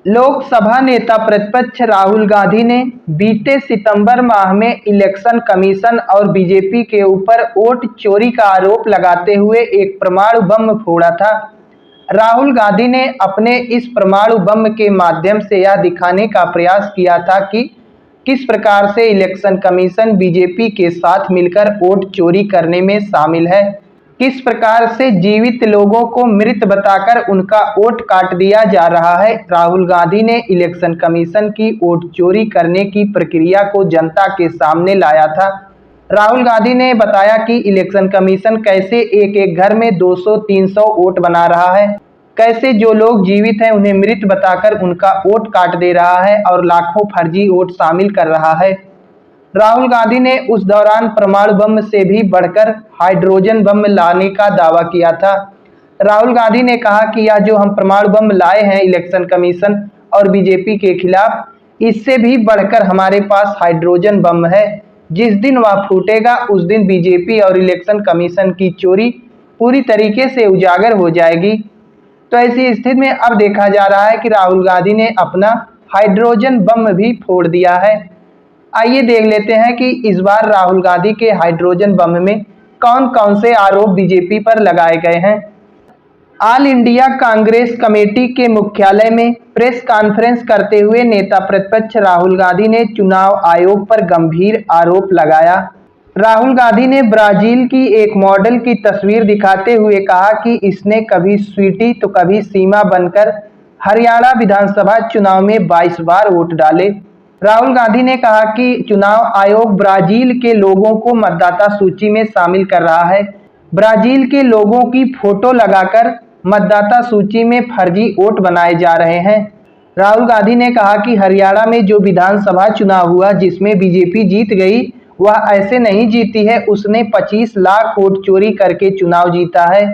लोकसभा नेता प्रतिपक्ष राहुल गांधी ने बीते सितंबर माह में इलेक्शन कमीशन और बीजेपी के ऊपर वोट चोरी का आरोप लगाते हुए एक परमाणु बम फोड़ा था। राहुल गांधी ने अपने इस परमाणु बम के माध्यम से यह दिखाने का प्रयास किया था कि किस प्रकार से इलेक्शन कमीशन बीजेपी के साथ मिलकर वोट चोरी करने में शामिल है, किस प्रकार से जीवित लोगों को मृत बताकर उनका वोट काट दिया जा रहा है। राहुल गांधी ने इलेक्शन कमीशन की वोट चोरी करने की प्रक्रिया को जनता के सामने लाया था। राहुल गांधी ने बताया कि इलेक्शन कमीशन कैसे एक एक घर में 200-300 वोट बना रहा है, कैसे जो लोग जीवित हैं उन्हें मृत बताकर उनका वोट काट दे रहा है और लाखों फर्जी वोट शामिल कर रहा है। राहुल गांधी ने उस दौरान परमाणु बम से भी बढ़कर हाइड्रोजन बम लाने का दावा किया था। राहुल गांधी ने कहा कि यह जो हम परमाणु बम लाए हैं इलेक्शन कमीशन और बीजेपी के खिलाफ, इससे भी बढ़कर हमारे पास हाइड्रोजन बम है। जिस दिन वह फूटेगा उस दिन बीजेपी और इलेक्शन कमीशन की चोरी पूरी तरीके से उजागर हो जाएगी। तो ऐसी स्थिति में अब देखा जा रहा है कि राहुल गांधी ने अपना हाइड्रोजन बम भी फोड़ दिया है। आइए देख लेते हैं कि इस बार राहुल गांधी के हाइड्रोजन बम में कौन कौन से आरोप बीजेपी पर लगाए गए हैं। ऑल इंडिया कांग्रेस कमेटी के मुख्यालय में प्रेस कॉन्फ्रेंस करते हुए नेता प्रतिपक्ष राहुल गांधी ने चुनाव आयोग पर गंभीर आरोप लगाया। राहुल गांधी ने ब्राजील की एक मॉडल की तस्वीर दिखाते हुए कहा कि इसने कभी स्वीटी तो कभी सीमा बनकर हरियाणा विधानसभा चुनाव में 22 बार वोट डाले। राहुल गांधी ने कहा कि चुनाव आयोग ब्राजील के लोगों को मतदाता सूची में शामिल कर रहा है। ब्राजील के लोगों की फोटो लगाकर मतदाता सूची में फर्जी वोट बनाए जा रहे हैं। राहुल गांधी ने कहा कि हरियाणा में जो विधानसभा चुनाव हुआ जिसमें बीजेपी जीत गई, वह ऐसे नहीं जीती है, उसने 25 लाख वोट चोरी करके चुनाव जीता है।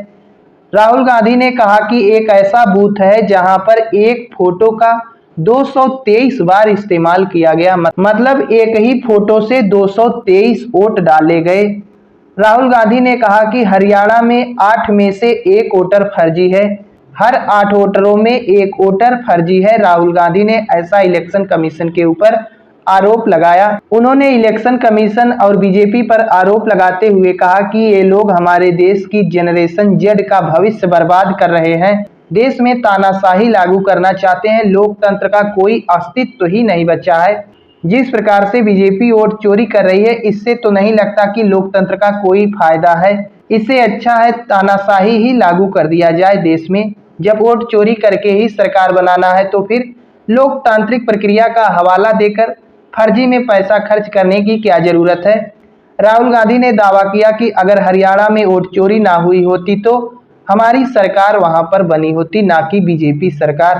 राहुल गांधी ने कहा कि एक ऐसा बूथ है जहां पर एक फोटो का 223 बार इस्तेमाल किया गया, मतलब एक ही फोटो से 223 वोट डाले गए। राहुल गांधी ने कहा कि हरियाणा में 8 में से 1 वोटर फर्जी है, हर 8 वोटरों में 1 वोटर फर्जी है। राहुल गांधी ने ऐसा इलेक्शन कमीशन के ऊपर आरोप लगाया। उन्होंने इलेक्शन कमीशन और बीजेपी पर आरोप लगाते हुए कहा कि ये लोग हमारे देश की जनरेशन जेड का भविष्य बर्बाद कर रहे हैं, देश में तानाशाही लागू करना चाहते हैं, लोकतंत्र का कोई अस्तित्व ही नहीं बचा है। जिस प्रकार से बीजेपी वोट चोरी कर रही है, इससे तो नहीं लगता कि लोकतंत्र का कोई फायदा है। इससे अच्छा है तानाशाही ही लागू कर दिया जाए देश में। जब वोट चोरी करके ही सरकार बनाना है तो फिर लोकतांत्रिक प्रक्रिया का हवाला देकर फर्जी में पैसा खर्च करने की क्या जरूरत है। राहुल गांधी ने दावा किया कि अगर हरियाणा में वोट चोरी ना हुई होती तो हमारी सरकार वहां पर बनी होती, ना कि बीजेपी सरकार।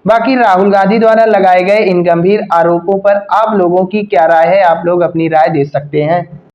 बाकी राहुल गांधी द्वारा लगाए गए इन गंभीर आरोपों पर आप लोगों की क्या राय है, आप लोग अपनी राय दे सकते हैं।